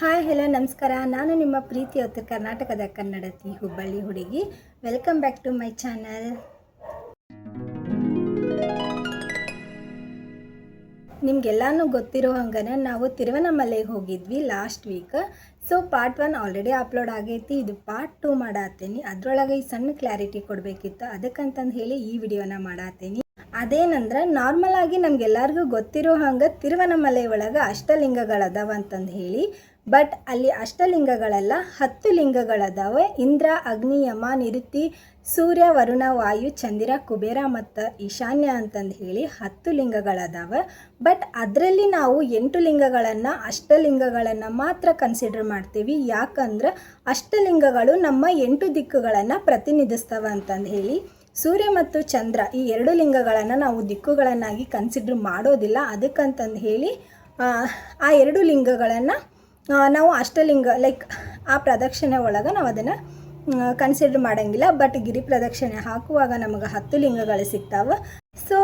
Hi hello ನಮಸ್ಕಾರ. ನಾನು ನಿಮ್ಮ ಪ್ರೀತಿಯ ಉತ್ತರ ಕರ್ನಾಟಕದ ಕನ್ನಡತಿ ಹುಬ್ಬಳ್ಳಿ ಹುಡುಗಿ. Welcome back to my channel. ನಿಮಗೆಲ್ಲನೂ ಗೊತ್ತಿರೋ ಹಂಗನೆ ನಾವು ತಿರುವನಮಲೆಗೆ ಹೋಗಿದ್ವಿ last week. So part 1 already upload ಆಗೈತಿ. ಇದು ಪಾರ್ಟ್ 2 ಮಾಡಾತೀನಿ. ಅದರೊಳಗೆ ಈ ಸಣ್ಣ ಕ್ಲಾರಿಟಿ ಕೊಡಬೇಕಿತ್ತು, ಅದಕ್ಕಂತಂದು ಹೇಳಿ ಈ ವಿಡಿಯೋನ ಮಾಡಾತೀನಿ. ಅದೇನಂದ್ರೆ ನಾರ್ಮಲ್ ಆಗಿ ನಮಗೆಲ್ಲರಿಗೂ ಗೊತ್ತಿರೋ ಹಂಗೆ ತಿರುವನಮಲೆ ಒಳಗೆ ಅಷ್ಟಲಿಂಗಗಳದಾವ ಅಂತಂದು ಹೇಳಿ. ಬಟ್ ಅಲ್ಲಿ ಅಷ್ಟಲಿಂಗಗಳೆಲ್ಲ 10 ಲಿಂಗಗಳದಾವೆ. ಇಂದ್ರ, ಅಗ್ನಿ, ಯಮ, ನಿರುತಿ, ಸೂರ್ಯ, ವರುಣ, ವಾಯು, ಚಂದಿರ, ಕುಬೇರ ಮತ್ತು ಈಶಾನ್ಯ ಅಂತಂದು ಹೇಳಿ 10 ಲಿಂಗಗಳದಾವೆ. ಬಟ್ ಅದರಲ್ಲಿ ನಾವು 8 ಲಿಂಗಗಳನ್ನು ಅಷ್ಟಲಿಂಗಗಳನ್ನು ಮಾತ್ರ ಕನ್ಸಿಡರ್ ಮಾಡ್ತೀವಿ. ಯಾಕಂದ್ರೆ ಅಷ್ಟಲಿಂಗಗಳು ನಮ್ಮ 8 ದಿಕ್ಕುಗಳನ್ನು ಪ್ರತಿನಿಧಿಸ್ತವೆ ಅಂತಂದು ಹೇಳಿ. ಸೂರ್ಯ ಮತ್ತು ಚಂದ್ರ ಈ 2 ಲಿಂಗಗಳನ್ನು ನಾವು ದಿಕ್ಕುಗಳನ್ನಾಗಿ ಕನ್ಸಿಡರ್ ಮಾಡೋದಿಲ್ಲ. ಅದಕ್ಕಂತಂದು ಹೇಳಿ ಆ 2 ಲಿಂಗಗಳನ್ನು ನಾವು ಅಷ್ಟಲಿಂಗ ಲೈಕ್ ಆ ಪ್ರದಕ್ಷಿಣೆ ಒಳಗೆ ನಾವು ಅದನ್ನು ಕನ್ಸಿಡರ್ ಮಾಡೋಂಗಿಲ್ಲ. ಬಟ್ ಗಿರಿ ಪ್ರದಕ್ಷಿಣೆ ಹಾಕುವಾಗ ನಮಗೆ 10 ಲಿಂಗಗಳು ಸಿಗ್ತಾವೆ. ಸೊ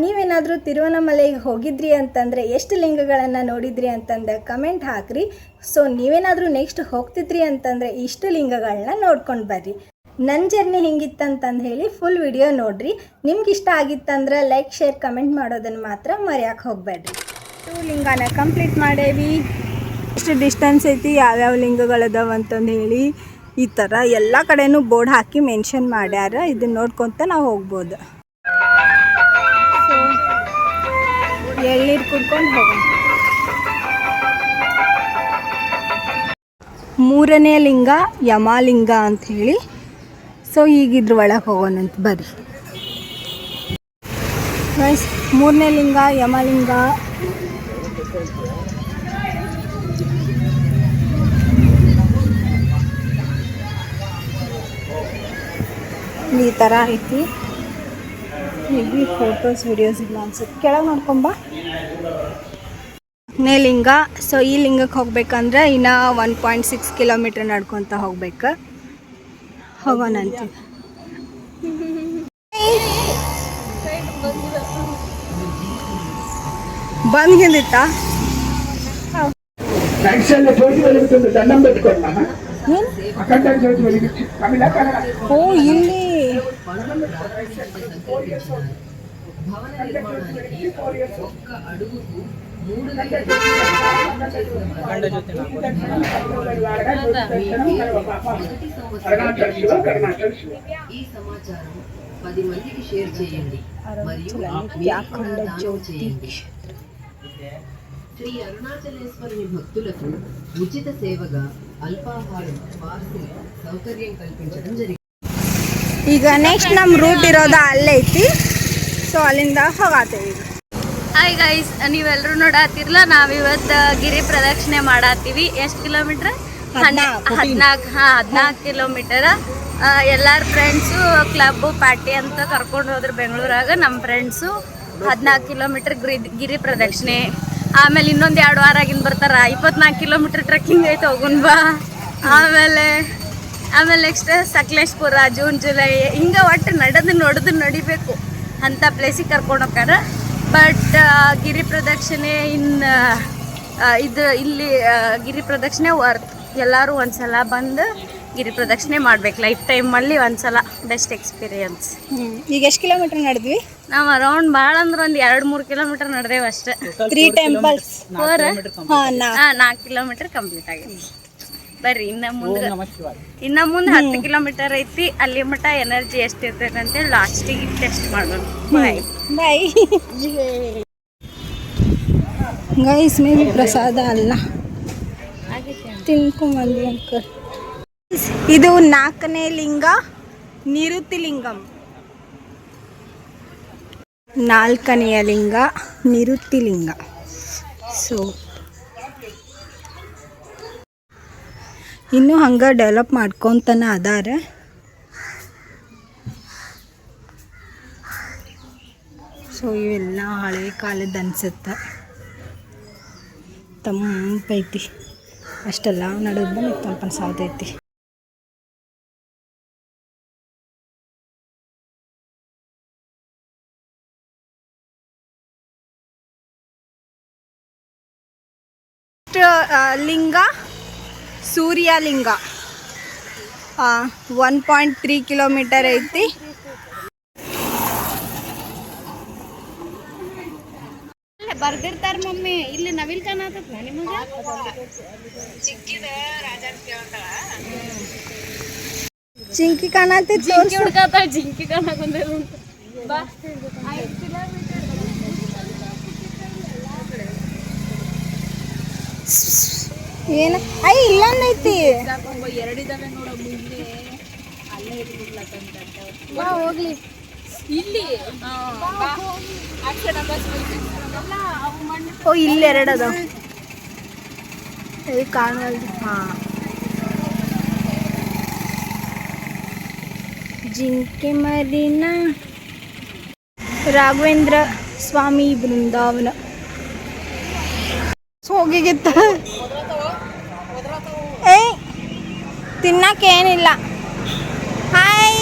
ನೀವೇನಾದರೂ ತಿರುವನಮಲೆಗೆ ಹೋಗಿದ್ರಿ ಅಂತಂದರೆ ಎಷ್ಟು ಲಿಂಗಗಳನ್ನು ನೋಡಿದ್ರಿ ಅಂತಂದು ಕಮೆಂಟ್ ಹಾಕ್ರಿ. ಸೊ ನೀವೇನಾದರೂ ನೆಕ್ಸ್ಟ್ ಹೋಗ್ತಿದ್ರಿ ಅಂತಂದರೆ ಇಷ್ಟು ಲಿಂಗಗಳನ್ನ ನೋಡ್ಕೊಂಡು ಬರ್ರಿ. ನನ್ನ ಜರ್ನಿ ಹಿಂಗಿತ್ತಂತಂದು ಹೇಳಿ ಫುಲ್ ವಿಡಿಯೋ ನೋಡಿರಿ. ನಿಮ್ಗೆ ಇಷ್ಟ ಆಗಿತ್ತಂದ್ರೆ ಲೈಕ್, ಶೇರ್, ಕಮೆಂಟ್ ಮಾಡೋದನ್ನು ಮಾತ್ರ ಮರೆಯೋಕೆ ಹೋಗಬೇಡ್ರಿ. 2 ಲಿಂಗನ ಕಂಪ್ಲೀಟ್ ಮಾಡೇವಿ. ಎಷ್ಟು ಡಿಸ್ಟೆನ್ಸ್ ಐತಿ, ಯಾವ್ಯಾವ ಲಿಂಗಗಳದಾವ ಅಂತಂದು ಹೇಳಿ ಈ ಥರ ಎಲ್ಲ ಕಡೆನೂ ಬೋರ್ಡ್ ಹಾಕಿ ಮೆನ್ಷನ್ ಮಾಡ್ಯಾರ. ಇದನ್ನ ನೋಡ್ಕೊತ ನಾವು ಹೋಗ್ಬೋದು. ಸೊ ಎಳ್ನೀರು ಕುಡ್ಕೊಂಡು ಹೋಗೋಣ. 3ನೇ ಲಿಂಗ ಯಮಲಿಂಗ ಅಂಥೇಳಿ. ಸೊ ಈಗ ಇದ್ರ ಒಳಗೆ ಹೋಗೋಣಂತ ಬರ್ರಿ. 3ನೇ ಲಿಂಗ ಯಮಲಿಂಗ. ಈ ಥರ ಐತಿ. ಇಲ್ಲಿ ಫೋಟೋಸ್ ವಿಡಿಯೋಸ್ ಇಲ್ಲ ಅನ್ಸುತ್ತೆ. ಕೆಳಗೆ ನೋಡ್ಕೊಂಬ. 4ನೇ ಲಿಂಗ. ಸೊ ಈ ಲಿಂಗಕ್ಕೆ ಹೋಗ್ಬೇಕಂದ್ರೆ ಇನ್ನು 1.6 ಕಿಲೋಮೀಟ್ರ್ ನಡ್ಕೊತ ಹೋಗ್ಬೇಕು. ಹೋಗೋಣಂತ. ಬಂದ್ಗಿಂದಿತ್ತಾ ಓ ಇಲ್ಲಿ ఈ సమాచారం 10 మందికి షేర్ చేయండి మరియు శ్రీ అరుణాచలేశ్వరుని భక్తులకు ఉచిత సేవగా అల్పాహారం పార్సిల్ సౌకర్యం కల్పించడం జరిగింది. ಈಗ ನೆಕ್ಸ್ಟ್ ನಮ್ಮ ರೂಟ್ ಇರೋದು ಅಲ್ಲೇ ಐತಿ. ಸೊ ಅಲ್ಲಿಂದ ಹೋಗಾತೇವೆ. ಹಾಯ್ ಗೈಸ್, ನೀವೆಲ್ಲರೂ ನೋಡಾತಿರ್ಲ ನಾವಿವತ್ತು ಗಿರಿ ಪ್ರದಕ್ಷಿಣೆ ಮಾಡಾತೀವಿ. ಎಷ್ಟು ಕಿಲೋಮೀಟ್ರ್? 14 ಕಿಲೋಮೀಟರ್. ಎಲ್ಲರ ಫ್ರೆಂಡ್ಸು ಕ್ಲಬ್ಬು ಪಾರ್ಟಿ ಅಂತ ಕರ್ಕೊಂಡು ಹೋದ್ರು ಬೆಂಗಳೂರಾಗ. ನಮ್ಮ ಫ್ರೆಂಡ್ಸು 14 ಕಿಲೋಮೀಟ್ರ್ ಗಿರಿ ಪ್ರದಕ್ಷಿಣೆ. ಆಮೇಲೆ ಇನ್ನೊಂದು 2 ವಾರ ಆಗಿಂದ ಬರ್ತಾರೆ. 24 ಕಿಲೋಮೀಟ್ರ್ ಟ್ರೆಕ್ಕಿಂಗ್ ಐತೆ, ಹೋಗುನ್ ಬಾ. ಆಮೇಲೆ ನೆಕ್ಸ್ಟ್ ಸಕಲೇಶ್ಪುರ, ಜೂನ್ ಜುಲೈ ಹಿಂಗೆ ಒಟ್ಟು ನೋಡೋದು ನಡಿಬೇಕು ಅಂಥ ಪ್ಲೇಸಿಗೆ ಕರ್ಕೊಂಡು ಹೋಗ್ಯಾರ. ಬಟ್ ಗಿರಿ ಪ್ರದಕ್ಷಿಣೆ ಇಲ್ಲಿ ಗಿರಿ ಪ್ರದಕ್ಷಿಣೆ ವರ್ತ್. ಎಲ್ಲರೂ ಒಂದ್ಸಲ ಬಂದು ಗಿರಿ ಪ್ರದಕ್ಷಿಣೆ ಮಾಡ್ಬೇಕು ಲೈಫ್ ಟೈಮಲ್ಲಿ ಒಂದ್ಸಲ. Best experience. ಈಗ ಎಷ್ಟು ಕಿಲೋಮೀಟ್ರ್ ನಡೆದ್ವಿ ನಾವು? ಅರೌಂಡ್ ಭಾಳ ಅಂದ್ರೆ ಒಂದು 2-3 ಕಿಲೋಮೀಟರ್ ನಡೆದೇವು ಅಷ್ಟೇ. 3 ಟೆಂಪಲ್ಸ್. 4 ಕಿಲೋಮೀಟರ್ ಕಂಪ್ಲೀಟ್ ಆಗಿದೆ. ಬರ್ರಿ ಇನ್ನು ಮುಂದೆ 10 ಕಿಲೋಮೀಟರ್ ಐತಿ. ಅಲ್ಲಿ ಮಟ್ಟ ಎನರ್ಜಿ ಎಷ್ಟು ಇರ್ತೈತೆ ಅಂತೇಳಿ ಲಾಸ್ಟಿಗೆ ಟೆಸ್ಟ್ ಮಾಡೋಣ. ಬಾಯ್ ಬಾಯ್ ಗೈಸ್. ಮೇ ಬಿ ಪ್ರಸಾದ ಅಲ್ಲ, ತಿನ್ಕೊಂಬಂದ್ವಿ ಅಂಕಲ್. ಇದು 4ನೇ ಲಿಂಗ ನಿರುತಿ ಲಿಂಗಂ. 4ನೆಯ ಲಿಂಗ ನಿರುತಿ ಲಿಂಗ. ಸೊ ಇನ್ನೂ ಹಂಗೆ ಡೆವಲಪ್ ಮಾಡ್ಕೊತಾನೆ ಅದಾರ. ಸೊ ಇವೆಲ್ಲ ಹಳೆ ಕಾಲದ ಅನ್ಸುತ್ತೆ. ತಂಪೈತಿ ಅಷ್ಟೆಲ್ಲ ನಡೆದು ಬಂದು ತಂಪನ ಸಾವ್ದೈತಿ. ಲಿಂಗ ಸೂರ್ಯಲಿಂಗ 1.3 ಕಿಲೋಮೀಟರ್ ಐತಿ. ಬರ್ದಿರ್ತಾರ ಮಮ್ಮಿ ಇಲ್ಲಿ ನವಿಲ್ ಕಾಣತದ ನಿಮಗ ಚಿಂಕಿ ಕಾಣತಿ ಜಿಂಕಿ ಹುಡ್ಕಾತಾಳ ಜಿಂಕಿ ಕಾಣಕೊಂಡೇನು ಬಾ ಏನ ಐ ಇಲ್ಲಂದೈತಿ ಎರಡಿದಾವೆ ನೋಡ ಮುಂದೆ ಅಲ್ಲೇ ಇರ್ಲಿಲ್ಲ ಹೋಗ್ಲಿ ಇಲ್ಲಿ ಓ ಇಲ್ಲಿ 2 ಅದಾವ ಇಲ್ಲಿ ಕಾಣವಲ್ದು. ಹಾಂ ಜಿಂಕೆ ಮರಿನ ರಾಘವೇಂದ್ರ ಸ್ವಾಮಿ ಬೃಂದಾವನ ಹೋಗಿಗಿತ್ತ ಏಯ್ ತಿನ್ನಕ್ಕೇನಿಲ್ಲ. ಹಾಯ್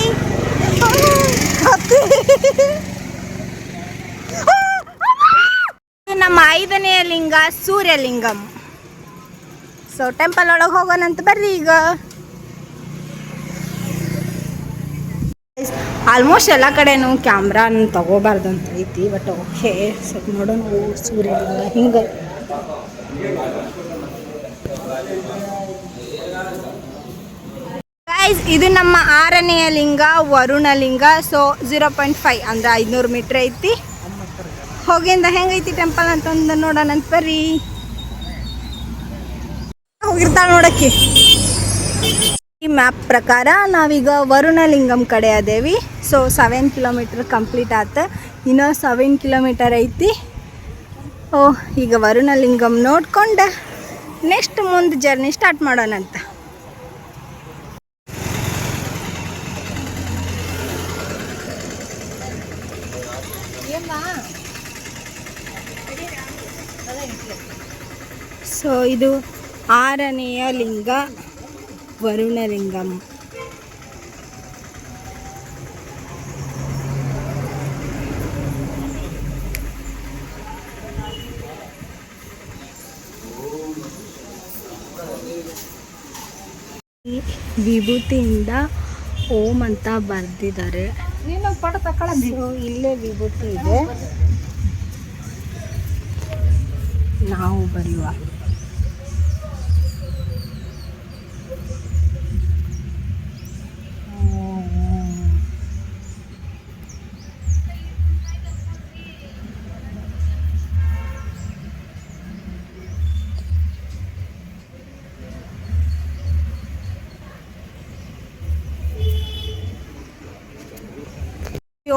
ನಮ್ಮ 5ನೆಯ ಲಿಂಗ ಸೂರ್ಯಲಿಂಗಂ. ಸೊ ಟೆಂಪಲ್ ಒಳಗೆ ಹೋಗೋಣಂತ ಬರ್ರಿ. ಈಗ ಆಲ್ಮೋಸ್ಟ್ ಎಲ್ಲ ಕಡೆನೂ ಕ್ಯಾಮ್ರಾನ ತಗೋಬಾರ್ದು ಅಂತ ಐತಿ, ಬಟ್ ಓಕೆ ಸ್ವಲ್ಪ ನೋಡೋಣ. ಸೂರ್ಯಲಿಂಗ ಹಿಂಗೆ ಗೈಸ್, ಇದು ನಮ್ಮ 6ನೆಯ ಲಿಂಗ ವರುಣಲಿಂಗ. ಸೊ 0.5 ಅಂದ್ರೆ 500 ಮೀಟ್ರ್ ಐತಿ. ಹೋಗಿಂದ ಹೆಂಗೈತಿ ಟೆಂಪಲ್ ಅಂತಂದು ನೋಡೋಣ ಅಂತ ಬರ್ರಿ. ಹೋಗಿರ್ತಾಳೆ ನೋಡಕ್ಕೆ. ಈ ಮ್ಯಾಪ್ ಪ್ರಕಾರ ನಾವೀಗ ವರುಣಲಿಂಗಂ ಕಡೆ ಅದೇವಿ. ಸೊ 7 ಕಿಲೋಮೀಟರ್ ಕಂಪ್ಲೀಟ್ ಆತ, ಇನ್ನೂ 7 ಕಿಲೋಮೀಟರ್ ಐತಿ. ಈಗ ವರುಣಲಿಂಗಂ ನೋಡ್ಕೊಂಡು ನೆಕ್ಸ್ಟ್ ಮುಂದೆ ಜರ್ನಿ ಸ್ಟಾರ್ಟ್ ಮಾಡೋಣಂತ. ಸೊ ಇದು 6ನೆಯ ಲಿಂಗ ವರುಣಲಿಂಗಂ. ಈ ವಿಭೂತಿಯಿಂದ ಓಂ ಅಂತ ಬರೆದಿದ್ದಾರೆ. ಸೊ ಇಲ್ಲೇ ವಿಭೂತಿ ಇದೆ, ನಾವು ಬರೆಯುವ.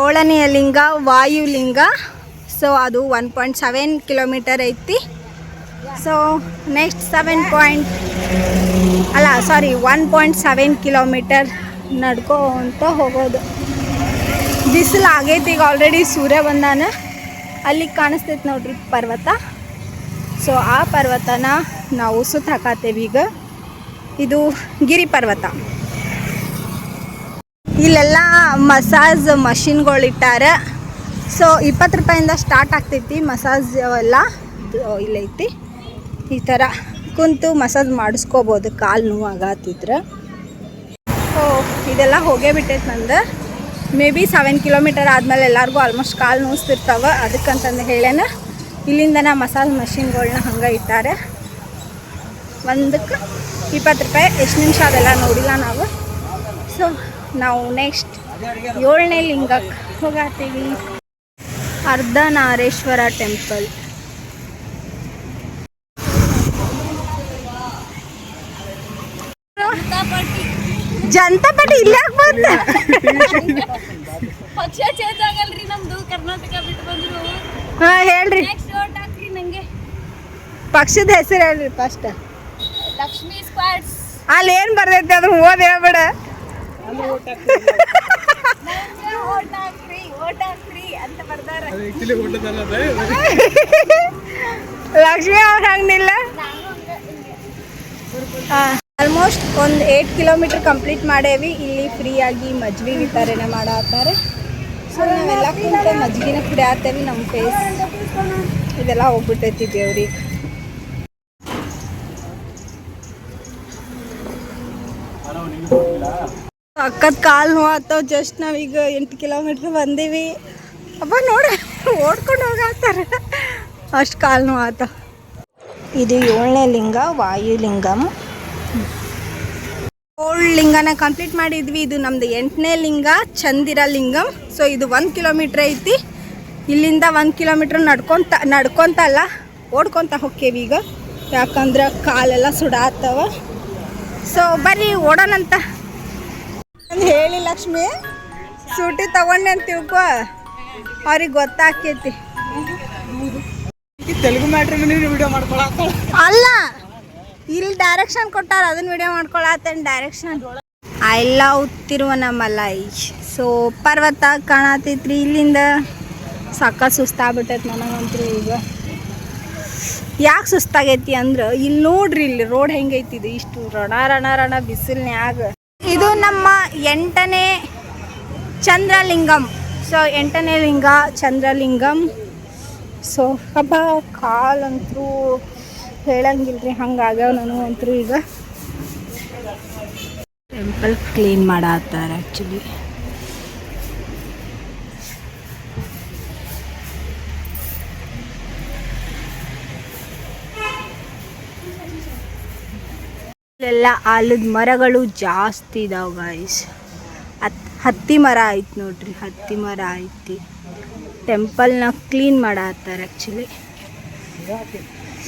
ಏಳನೆಯ ಲಿಂಗ ವಾಯುಲಿಂಗ. ಸೊ ಅದು 1.7 ಕಿಲೋಮೀಟರ್ ಐತಿ. ಸೊ ನೆಕ್ಸ್ಟ್ 1.7 ಕಿಲೋಮೀಟರ್ ನಡ್ಕೊಂತ ಹೋಗೋದು. ಬಿಸಿಲು ಆಗೈತಿ ಈಗ ಆಲ್ರೆಡಿ. ಸೂರ್ಯ ಬಂದಾನ. ಅಲ್ಲಿಗೆ ಕಾಣಿಸ್ತೈತೆ ನೋಡ್ರಿ ಪರ್ವತ. ಸೊ ಆ ಪರ್ವತನ ನಾವು ಸುತ್ತ ಹಾಕತ್ತೇವೆ ಈಗ. ಇದು ಗಿರಿ ಪರ್ವತ. ಇಲ್ಲೆಲ್ಲ ಮಸಾಜ್ ಮಷಿನ್ಗಳು ಇಟ್ಟಾರೆ. ಸೊ 20 ರೂಪಾಯಿಂದ ಸ್ಟಾರ್ಟ್ ಆಗ್ತೈತಿ ಮಸಾಜ್ ಎಲ್ಲ. ಇಲ್ಲೈತಿ, ಈ ಥರ ಕುಂತು ಮಸಾಜ್ ಮಾಡಿಸ್ಕೋಬೋದು ಕಾಲು ನೋವು ಆಗತ್ತಿದ್ರೆ. ಸೊ ಇದೆಲ್ಲ ಹೋಗೇ ಬಿಟ್ಟೈತೆ ನಂದು. ಮೇ ಬಿ 7 ಕಿಲೋಮೀಟರ್ ಆದಮೇಲೆ ಎಲ್ಲರಿಗೂ ಆಲ್ಮೋಸ್ಟ್ ಕಾಲು ನೋವಿಸ್ತಿರ್ತಾವೆ. ಅದಕ್ಕಂತಂದು ಹೇಳೇನ ಇಲ್ಲಿಂದ ಮಸಾಜ್ ಮಷಿನ್ಗಳನ್ನ ಹಂಗೆ ಇಟ್ಟಾರೆ. ಒಂದಕ್ಕೆ 20 ರೂಪಾಯಿ. ಎಷ್ಟು ನಿಮಿಷ ಅದೆಲ್ಲ ನೋಡಿಲ್ಲ ನಾವು. ಸೊ ನಾವು ನೆಕ್ಸ್ಟ್ 7ನೇ ಲಿಂಗಕ್ಕೆ ಹೋಗತ್ತೀವಿ. ಅರ್ಧನಾರೇಶ್ವರ ಟೆಂಪಲ್. ಜನತಾ ಪಾರ್ಟಿ ಇಲ್ಲೇ ಬಂದ ಪಕ್ಷ ಚೇಂಜ್ ಆಗಲ್ರಿ ನಮ್ದು. ಕರ್ನಾಟಕ ಬಿಟ್ಟು ಬಂದ್ರು. ಹಾ ಹೇಳ್ರಿ, ನೆಕ್ಸ್ಟ್ ವೋಟ್ ಹಾಕ್ರಿ ನಂಗೆ. ಪಕ್ಷದ ಹೆಸರು ಹೇಳ್ರಿ ಫಸ್ಟ್. ಲಕ್ಷ್ಮಿ ಸ್ಕ್ವಾಡ್ಸ್. ಅಲ್ಲಿ ಏನು ಬರ್ತೈತಿ ಅದು ಓದ್ ಹೇಳ್ಬೇಡ. ಓಟ್ ಹಾಕ್ರಿ ಅಂತ ಬರ್ದಾರ. ಲಕ್ಷ್ಮಿ ಅವ್ರು ಹಂಗಿಲ್ಲ. ಆಲ್ಮೋಸ್ಟ್ ಒಂದು 8 ಕಿಲೋಮೀಟರ್ ಕಂಪ್ಲೀಟ್ ಮಾಡೇವಿ. ಇಲ್ಲಿ ಫ್ರೀಯಾಗಿ ಮಜ್ಜಿಗೆ ವಿತರಣೆ ಮಾಡತ್ತಾರೆ. ಸೊ ನಾವೆಲ್ಲ ಕುಂತ ಮಜ್ಜಿಗೆನ ಕುಡಿಯತ್ತೇವಿ. ನಮ್ಮ ಫೇಸ್ ಇದೆಲ್ಲ ಹೋಗ್ಬಿಟ್ಟೈತಿ ದೇವ್ರಿಗೆ. ಅಕ್ಕದ ಕಾಲು ನೋವಾಗ್ತಾವ. ಜಸ್ಟ್ ನಾವೀಗ 8 ಕಿಲೋಮೀಟ್ರ್ ಬಂದೀವಿ. ಅಪ್ಪ ನೋಡಿ ಓಡ್ಕೊಂಡು ಹೋಗತ್ತಾರ, ಅಷ್ಟು ಕಾಲು ನೋವಾಗ್ತಾವ. ಇದು 7ನೇ ಲಿಂಗ ವಾಯುಲಿಂಗಂ. 7 ಲಿಂಗನ ಕಂಪ್ಲೀಟ್ ಮಾಡಿದ್ವಿ. ಇದು ನಮ್ದು 8ನೇ ಲಿಂಗ ಚಂದಿರ ಲಿಂಗಂ. ಸೊ ಇದು 1 ಕಿಲೋಮೀಟ್ರ್ ಐತಿ. ಇಲ್ಲಿಂದ 1 ಕಿಲೋಮೀಟ್ರ್ ನಡ್ಕೊತ ಅಲ್ಲ ಓಡ್ಕೊತ ಹೋಕ್ಕೇವಿ ಈಗ, ಯಾಕಂದ್ರೆ ಕಾಲೆಲ್ಲ ಸುಡಾತ್ತವ. ಸೊ ಬರ್ರಿ ಓಡೋಣಂತ ಹೇಳಿ ಲಕ್ಷ್ಮಿ. ಸೂಟಿ ತಗೊಂಡೆ ಅಂತ ತಿಳ್ಕೊ, ಅವ್ರಿಗೆ ಗೊತ್ತಾಕೈತಿ. ತೆಲುಗು ಮ್ಯಾಟ್ರ್ ವಿಡಿಯೋ ಮಾಡ್ಕೊಳತ್ತ ಅಲ್ಲ, ಇಲ್ಲಿ ಡೈರೆಕ್ಷನ್ ಕೊಟ್ಟಾರ, ಅದನ್ನ ವಿಡಿಯೋ ಮಾಡ್ಕೊಳತ್ತೇನೆ. Direction I love Tiruvannamalai. So ಪರ್ವತ ಕಾಣತೈತ್ರಿ ಇಲ್ಲಿಂದ. ಸಕ್ಕ ಸುಸ್ತಾಗ್ಬಿಟ್ಟೈತೆ ನನಗಂತೂ ಈಗ. ಯಾಕೆ ಸುಸ್ತಾಗೈತಿ ಅಂದ್ರೆ ಇಲ್ಲಿ ನೋಡ್ರಿ, ಇಲ್ಲಿ ರೋಡ್ ಹೆಂಗೈತಿ. ಇದು ಇಷ್ಟು ರಣ ಬಿಸಿಲ್ನ್ಯಾಗ. ಇದು ನಮ್ಮ 8ನೇ ಚಂದ್ರಲಿಂಗಂ. ಸೊ 8ನೇ ಲಿಂಗ ಚಂದ್ರಲಿಂಗಂ. ಸೊ ಹಬ್ಬ ಕಾಲಂತರೂ ಹೇಳಂಗಿಲ್ರಿ, ಹಂಗಾಗ್ಯಾವ ನನಗಂತರೂ. ಈಗ ಟೆಂಪಲ್ ಕ್ಲೀನ್ ಮಾಡತ್ತಾರ ಆ್ಯಕ್ಚುಲಿ. ಇಲ್ಲೆಲ್ಲ ಆಲದ ಮರಗಳು ಜಾಸ್ತಿ ಇದಾವೆ ಗೈಸ್. ಹತ್ತಿ ಮರ ಐತಿ ನೋಡ್ರಿ, ಹತ್ತಿ ಮರ ಐತಿ. ಟೆಂಪಲ್ನ ಕ್ಲೀನ್ ಮಾಡತ್ತಾರ ಆ್ಯಕ್ಚುಲಿ.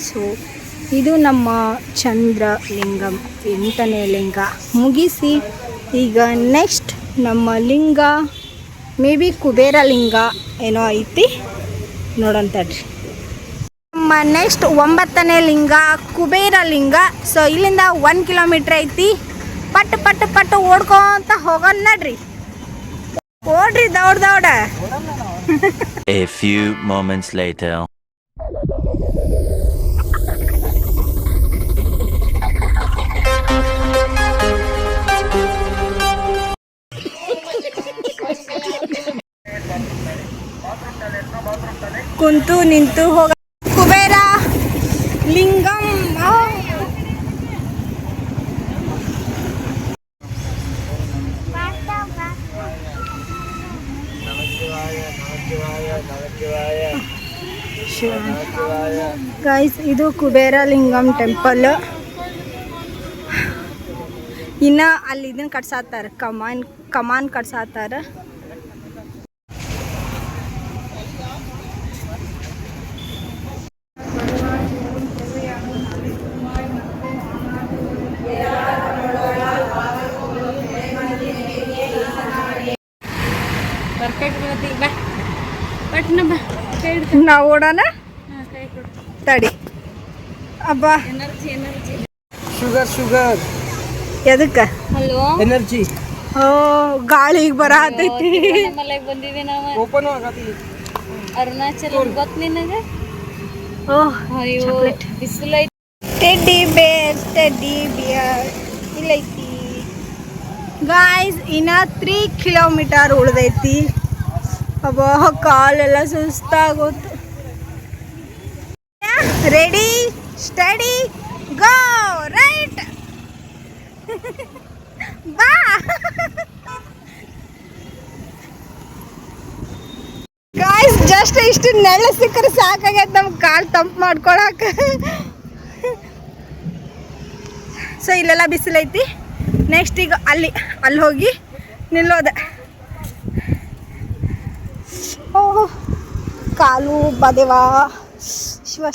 ಸೊ ಇದು ನಮ್ಮ ಚಂದ್ರಲಿಂಗಂ 8ನೇ ಲಿಂಗ ಮುಗಿಸಿ ಈಗ ನೆಕ್ಸ್ಟ್ ನಮ್ಮ ಲಿಂಗ ಮೇ ಬಿ ಕುಬೇರ ಲಿಂಗ ಏನೋ ಐತಿ, ನೋಡೋಂತಡ್ರಿ. ನಮ್ಮ ನೆಕ್ಸ್ಟ್ 9ನೇ ಲಿಂಗ ಕುಬೇರ ಲಿಂಗ. ಸೊ ಇಲ್ಲಿಂದ 1 ಕಿಲೋಮೀಟ್ರ್ ಐತಿ. ಪಟ್ಟು ಓಡ್ಕೊಂತ ಹೋಗೋಣ ನಡ್ರಿ. ಓಡ್ರಿ ದೌಡ. A few moments later. ಕುಂತು ನಿಂತು ಹೋಗ ಕುಬೇರ ಲಿಂಗಂ. ಗೈಸ್ ಇದು ಕುಬೇರ ಲಿಂಗಂ ಟೆಂಪಲ್. ಇನ್ನು ಅಲ್ಲಿ ಇದನ್ನ ಕಟ್ಸಾತಾರ, ಕಮಾನ್ ಕಟ್ಸಾತಾರ. ನಾವು ಓಡೋಣ ತಡಿ. ಅಬ್ಬಾ ಶುಗರ್ ಎದಕ್ಕೆ? Hello, energy. ಓ ಗಾಳಿಗೆ ಬರತೈತಿ. ಬಂದಿವಿ ನಾವು. ಓಪನ್ ಆಗತಿ. ಅರುಣಾಚಲ ಗೊತ್ತ ನಿನಗೆ? ಓಹ್ ಅಯ್ಯೋ ಬಿಸಿಲು ಐತಿ. ಟೆಡ್ಡಿ ಬಿಯರ್ ಇಲ್ಲೈತಿ ಗಾಯ್ಸ್. ಇನ್ನ 3 ಕಿಲೋಮೀಟರ್ ಉಳ್ದೈತಿ. ಅಬ್ಬಾ ಕಾಲೆಲ್ಲ ಸುಸ್ತಾಗೋತು. ರೆಡಿ ಸ್ಟಡಿ ಗೋ ರೈಟ್ ಬಾ. ಗಾಯ್ಸ್ ಜಸ್ಟ್ ಇಷ್ಟು ನೆಳ್ಳ ಸಿಕ್ಕರೆ ಸಾಕಾಗೈತೆ ನಮ್ಗೆ ಕಾಲು ತಂಪು ಮಾಡ್ಕೊಳಕ. ಸೊ ಇಲ್ಲೆಲ್ಲ ಬಿಸಿಲೈತಿ. ನೆಕ್ಸ್ಟ್ ಈಗ ಅಲ್ಲಿ ಹೋಗಿ ನಿಲ್ಲೋದೆ. ಓಹ್ ಕಾಲು ಬದೇವಾ ಶಿವ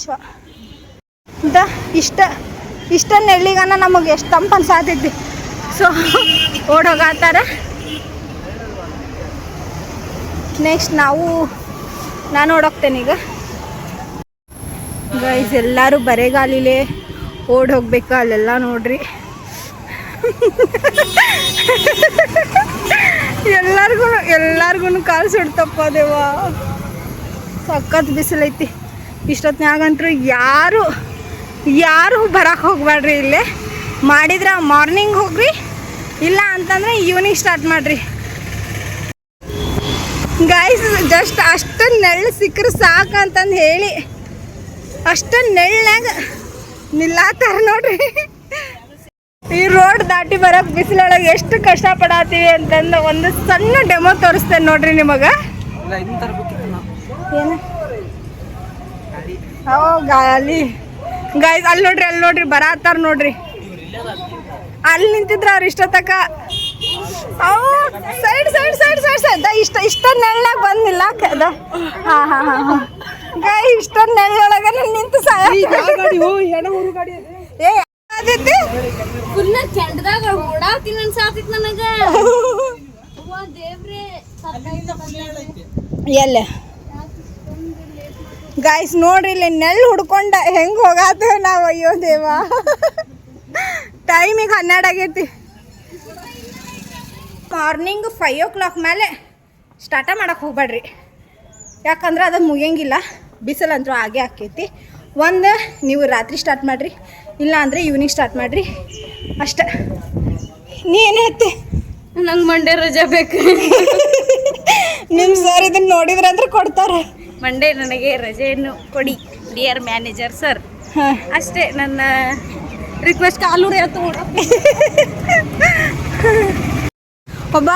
ಇಷ್ಟ ನೆಳ್ಳಿಗನ ನಮಗೆ ಎಷ್ಟು ತಂಪು ಅನ್ಸಾತೈತಿ. ಸೊ ಓಡೋಗಾತಾರ. ನೆಕ್ಸ್ಟ್ ನಾನು ಓಡೋಗ್ತೇನೆ ಈಗ. ಗೈಸ್ ಎಲ್ಲರೂ ಬರೆಗಾಲಿಲೆ ಓಡಿ ಹೋಗ್ಬೇಕು. ಅಲ್ಲೆಲ್ಲ ನೋಡ್ರಿ ಎಲ್ಲಾರ್ಗು ಕಾಲು ಸುಡ್ತಪ್ಪ ದೇವಾ. ಸಖತ್ ಬಿಸಿಲೈತಿ. ಇಷ್ಟೊತ್ತಿನಾಗಂತೂ ಯಾರು ಬರಕ್ಕೆ ಹೋಗ್ಬೇಡ್ರಿ. ಇಲ್ಲೇ ಮಾಡಿದ್ರೆ ಮಾರ್ನಿಂಗ್ ಹೋಗ್ರಿ, ಇಲ್ಲ ಅಂತಂದ್ರೆ ಈವ್ನಿಂಗ್ ಸ್ಟಾರ್ಟ್ ಮಾಡಿರಿ. ಗೈಸ್ ಜಸ್ಟ್ ಅಷ್ಟು ನೆಳ್ಳು ಸಿಕ್ಕರೆ ಸಾಕಂತಂದು ಹೇಳಿ ಅಷ್ಟು ನೆಳ್ಳಾಗ ನಿಲ್ಲಾತಾರ ನೋಡ್ರಿ. ಈ ರೋಡ್ ದಾಟಿ ಬರಕ್ ಬಿಸಿಲೊಳಗೆ ಎಷ್ಟು ಕಷ್ಟ ಪಡಾತೀವಿ ಅಂತಂದು ಒಂದು ಸಣ್ಣ ಡೆಮೋ ತೋರಿಸ್ತೇನೆ ನೋಡ್ರಿ ನಿಮಗೆ. ಇಲ್ಲ ಇದನ್ನ ತರಬೇಕಿತ್ತು ನಾವು. ಏನು ಗಾಲಿ ಗಾಯ್ಸ್ ಅಲ್ಲಿ ನೋಡ್ರಿ ಬರತ್ತಾರ ನೋಡ್ರಿ. ಅಲ್ಲಿ ನಿಂತಿದ್ರ ಅವ್ರು ಇಷ್ಟೊತ್ತಕ side side side side side ಇಷ್ಟ ನೆಳ್ಳಾಗ ಬಂದಿಲ್ಲ ಹಾ ಗಾಯ ಇಷ್ಟ ನೆಳ್ಳೊಳಗ ನಿಂತು ಏ ಆದಿತ್ಯ ಫುಲ್ ಕೆಂಡದಾಗ ಓಡಾಡ್ತೀನಿ ಅನ್ಸಾತಿತ್ತು ನನಗೆ. ಎಲ್ಲ ಗಾಯ್ಸ್ ನೋಡ್ರಿ ಇಲ್ಲಿ ನೆಳ್ಳು ಹುಡ್ಕೊಂಡ ಹೆಂಗ್ ಹೋಗಾತೇವೆ ನಾವು. ಅಯ್ಯೋ ದೇವ ಟೈಮಿಗೆ 12 ಆಗೈತಿ. ಮಾರ್ನಿಂಗ್ 5 o'clock ಮೇಲೆ ಸ್ಟಾರ್ಟ ಮಾಡಕ್ಕೆ ಹೋಗ್ಬೇಡ್ರಿ, ಯಾಕಂದ್ರೆ ಅದು ಮುಗಿಯಂಗಿಲ್ಲ. ಬಿಸಿಲಂತೂ ಆಗೇ ಆಕೈತಿ. ಒಂದು ನೀವು ರಾತ್ರಿ ಸ್ಟಾರ್ಟ್ ಮಾಡಿರಿ, ಇಲ್ಲ ಅಂದರೆ ಈವ್ನಿಂಗ್ ಸ್ಟಾರ್ಟ್ ಮಾಡಿರಿ ಅಷ್ಟೆ. ನೀ ಏನು ಹೇಳ್ತಿ? ನಂಗೆ ಮಂಡೇ ರಜೆ ಬೇಕು. ನಿಮ್ಮ ಸರ್ ಇದನ್ನು ನೋಡಿದ್ರೆ ಅಂದ್ರೆ ಕೊಡ್ತಾರೆ. ಮಂಡೇ ನನಗೆ ರಜೆಯನ್ನು ಕೊಡಿ ಡಿಯರ್ ಮ್ಯಾನೇಜರ್ ಸರ್. ಅಷ್ಟೇ ನನ್ನ ರಿಕ್ವೆಸ್ಟ್. ಕಾಲೂರಿ ಆಯ್ತು ಒಬ್ಬ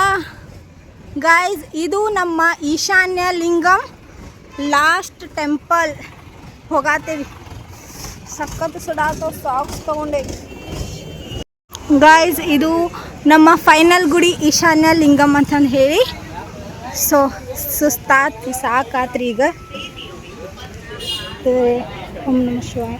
ಗಾಯ್ಸ್, ಇದು ನಮ್ಮ ಈಶಾನ್ಯ ಲಿಂಗಂ ಲಾಸ್ಟ್ ಟೆಂಪಲ್ ಹೋಗಾತೇವಿ. ಸಖತ್ ಸುಡಾತ ಸಾಕ್ಸ್ ತೊಗೊಂಡೆ ಗಾಯ್ಸ್. ಇದು ನಮ್ಮ ಫೈನಲ್ ಗುಡಿ ಈಶಾನ್ಯ ಲಿಂಗಂ ಅಂತಂದು ಹೇಳಿ. ಸೊ ಸುಸ್ತಾತ್ರಿ, ಸಾಕಾತ್ರಿ ಈಗ. ಓಂ ನಮಃ ಶಿವಾಯ.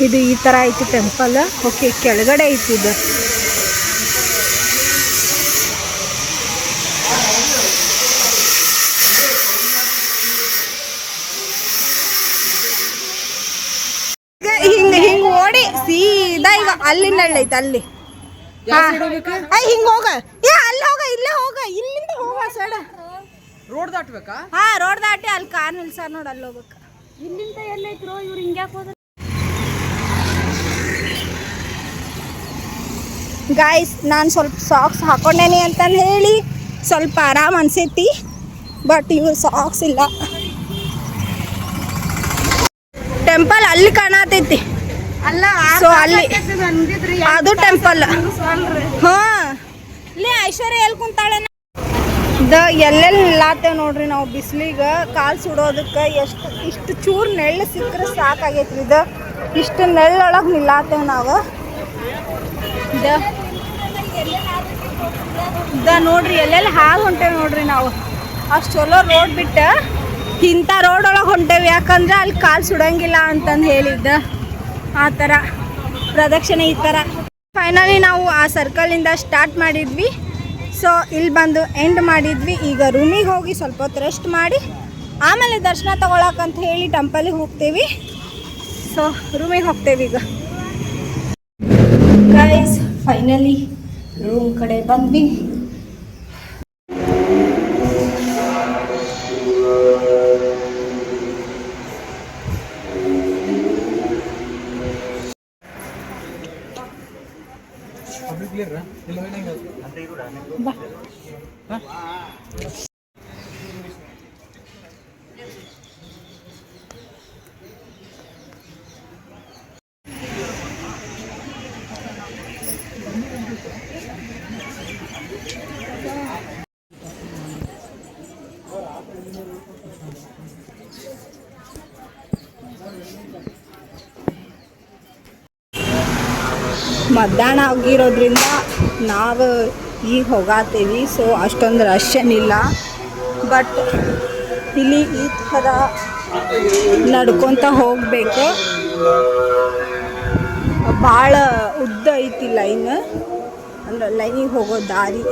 ಇದು ಈ ಥರ ಐತಿ ಟೆಂಪಲ್. ಓಕೆ, ಕೆಳಗಡೆ ಐತಿ ಇದು. ಹಿಂಗ ಓಡಿ ಸೀದಾ ಈಗ ಅಲ್ಲಿ ನಳ್ಳೈತೆ ಅಲ್ಲಿ. ಹಿಂಗ ಹೋಗ, ಅಲ್ಲಿ ಹೋಗ, ಇಲ್ಲೇ ಹೋಗ, ಇಲ್ಲಿಂದ ಹೋಗ ಸೈಡ. ರೋಡ್ ದಾಟ್ಬೇಕಾ? ಹಾ, ರೋಡ್ ದಾಟಿ ಅಲ್ಲಿ ಕಾರ್ ನಿಲ್ಸಾರ ನೋಡಿ, ಅಲ್ಲಿ ಹೋಗ್ಬೇಕು. ಇಲ್ಲಿಂದ ಎಲ್ಲೈತ್ರೋ ಇವ್ರು ಹಿಂಗ್ಯಾಕೆ ಹೋದ? ಗಾಯ್ಸ್, ನಾನು ಸ್ವಲ್ಪ ಸಾಕ್ಸ್ ಹಾಕೊಂಡೇನಿ ಅಂತಂದು ಹೇಳಿ ಸ್ವಲ್ಪ ಆರಾಮ್ ಅನ್ಸೈತಿ. ಬಟ್ ಇವು ಸಾಕ್ಸ್ ಇಲ್ಲ. ಟೆಂಪಲ್ ಅಲ್ಲಿ ಕಾಣತೈತಿ. ಅಲ್ಲ ಸೊ ಅಲ್ಲಿ ಅದು ಟೆಂಪಲ್. ಹಾ, ಇಲ್ಲಿ ಐಶ್ವರ್ಯ ಎಲ್ಲಿ ಕುಂತಾಳೆ ಎಲ್ಲೆಲ್ಲಿ ನಿಲ್ಲಾತೇವೆ ನೋಡ್ರಿ ನಾವು. ಬಿಸಿಲಿಗೆ ಕಾಲು ಸುಡೋದಕ್ಕೆ ಇಷ್ಟು ಚೂರು ನೆಳ್ಳು ಸಿಕ್ಕರೆ ಸಾಕಾಗೈತ್ರಿ. ಇಷ್ಟು ನೆಳ್ಳೊಳಗೆ ನಿಲ್ಲಾತೇವೆ ನಾವು. ನೋಡ್ರಿ ಎಲ್ಲೆಲ್ಲಿ ಹಾಗೆ ಹೊಂಟೇವೆ ನೋಡ್ರಿ ನಾವು. ಅಷ್ಟು ಚಲೋ ರೋಡ್ ಬಿಟ್ಟು ಇಂಥ ರೋಡ್ ಒಳಗೆ ಹೊಂಟೇವಿ, ಯಾಕಂದ್ರೆ ಅಲ್ಲಿ ಕಾಲು ಸುಡಂಗಿಲ್ಲ ಅಂತಂದು ಹೇಳಿದ್ದ. ಆ ಥರ ಪ್ರದಕ್ಷಿಣೆ ಈ ಥರ. ಫೈನಲಿ ನಾವು ಆ ಸರ್ಕಲಿಂದ ಸ್ಟಾರ್ಟ್ ಮಾಡಿದ್ವಿ. ಸೊ ಇಲ್ಲಿ ಬಂದು ಎಂಡ್ ಮಾಡಿದ್ವಿ. ಈಗ ರೂಮಿಗೆ ಹೋಗಿ ಸ್ವಲ್ಪ ಹೊತ್ತು ರೆಸ್ಟ್ ಮಾಡಿ ಆಮೇಲೆ ದರ್ಶನ ತಗೊಳಕಂತ ಹೇಳಿ ಟೆಂಪಲಿಗೆ ಹೋಗ್ತೇವಿ. ಸೊ ರೂಮಿಗೆ ಹೋಗ್ತೇವೆ ಈಗ. ಗೈಸ್, ಫೈನಲಿ ರೂಮ್ ಕಡೆ ಬಂದ್ವಿ. ಮಧ್ಯಾಹ್ನ ಆಗಿರೋದ್ರಿಂದ ನಾವು ಈಗ ಹೋಗಾತೀವಿ. ಸೊ ಅಷ್ಟೊಂದು ರಶ್ ಏನಿಲ್ಲ. ಬಟ್ ಇಲ್ಲಿ ಈ ಥರ ನಡ್ಕೊತ ಹೋಗಬೇಕು. ಭಾಳ ಉದ್ದ ಐತಿ ಲೈನ್, ಅಂದ್ರೆ ಲೈನಿಗೆ ಹೋಗೋ ದಾರಿ.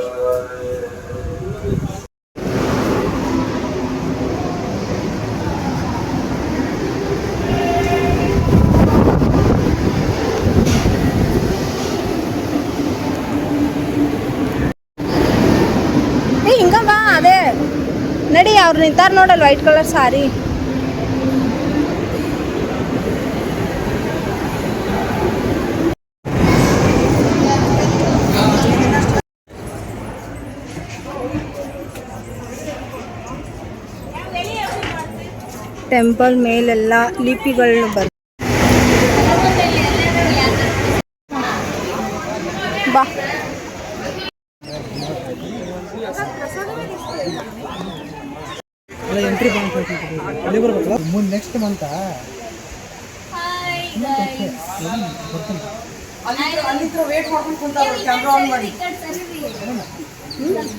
ಹಿಂಗ ಬಾ, ಅದೇ ನಡಿ. ಅವ್ರು ನಿಂತಾರ ನೋಡಲ್ ವೈಟ್ ಕಲರ್ ಸಾರಿ. ಟೆಂಪಲ್ ಮೇಲೆಲ್ಲ ಲಿಪಿಗಳು ಬರ್ ಬಾ ಎಂಟ್ರಿ ಅಲ್ಲಿ ಬರ್ಬೇಕಲ್ಲ ಮುಂದೆ ನೆಕ್ಸ್ಟ್ ಮಂತ ಅಲ್ಲಿ ವೇಟ್ ಮಾಡ್ಕೊಂಡು ಕುಂತಾರ ಕ್ಯಾಮ್ರಾ ಆನ್ ಮಾಡಿ